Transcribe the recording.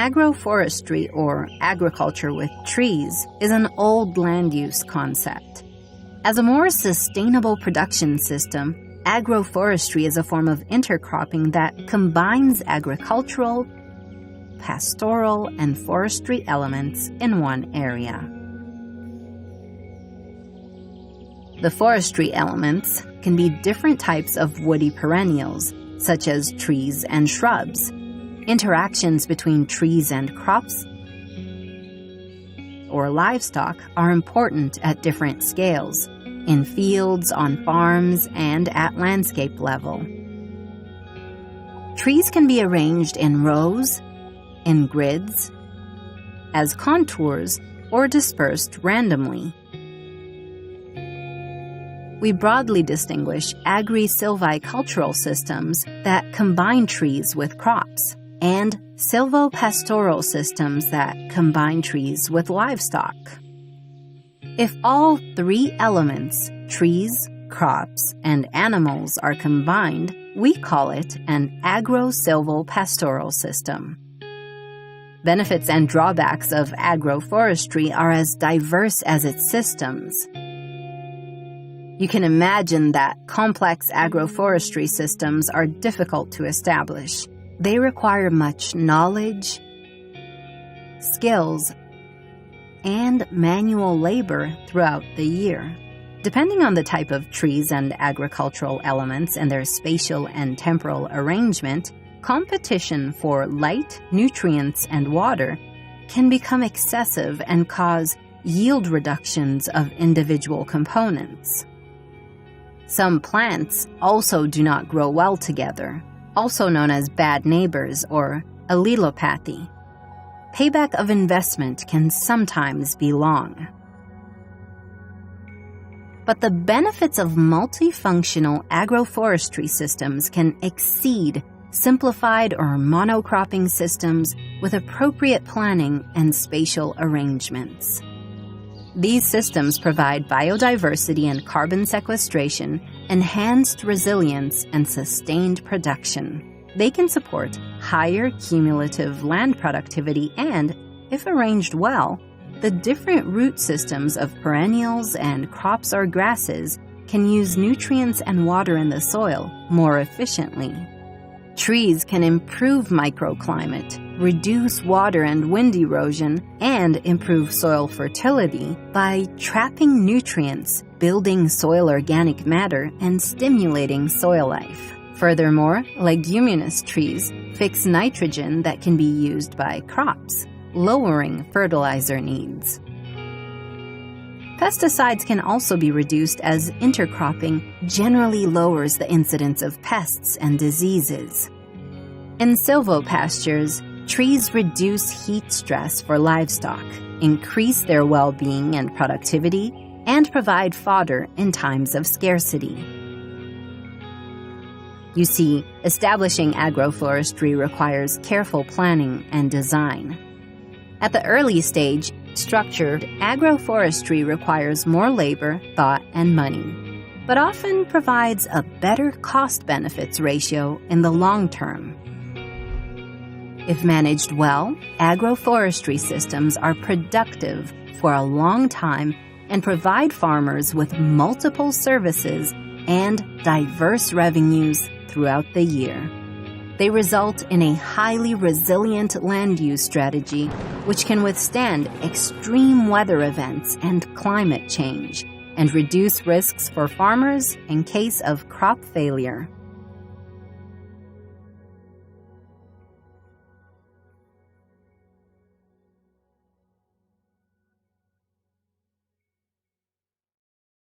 Agroforestry, or agriculture with trees, is an old land use concept. As a more sustainable production system, agroforestry is a form of intercropping that combines agricultural, pastoral, and forestry elements in one area. The forestry elements can be different types of woody perennials, such as trees and shrubs, interactions between trees and crops or livestock are important at different scales, in fields, on farms, and at landscape level. Trees can be arranged in rows, in grids, as contours, or dispersed randomly. We broadly distinguish agri-silvicultural systems that combine trees with crops, and silvopastoral systems that combine trees with livestock. If all three elements, trees, crops, and animals, are combined, we call it an agro-silvopastoral system. Benefits and drawbacks of agroforestry are as diverse as its systems. You can imagine that complex agroforestry systems are difficult to establish. They require much knowledge, skills, and manual labor throughout the year. Depending on the type of trees and agricultural elements and their spatial and temporal arrangement, competition for light, nutrients, and water can become excessive and cause yield reductions of individual components. Some plants also do not grow well together, also known as bad neighbors or allelopathy. Payback of investment can sometimes be long. But the benefits of multifunctional agroforestry systems can exceed simplified or monocropping systems with appropriate planning and spatial arrangements. These systems provide biodiversity and carbon sequestration, enhanced resilience, and sustained production. They can support higher cumulative land productivity and, if arranged well, the different root systems of perennials and crops or grasses can use nutrients and water in the soil more efficiently. Trees can improve microclimate, reduce water and wind erosion, and improve soil fertility by trapping nutrients, building soil organic matter, and stimulating soil life. Furthermore, leguminous trees fix nitrogen that can be used by crops, lowering fertilizer needs. Pesticides can also be reduced as intercropping generally lowers the incidence of pests and diseases. In silvopastures, trees reduce heat stress for livestock, increase their well-being and productivity, and provide fodder in times of scarcity. You see, establishing agroforestry requires careful planning and design. At the early stage, structured agroforestry requires more labor, thought, and money, but often provides a better cost-benefits ratio in the long term. If managed well, agroforestry systems are productive for a long time and provide farmers with multiple services and diverse revenues throughout the year. They result in a highly resilient land use strategy which can withstand extreme weather events and climate change and reduce risks for farmers in case of crop failure.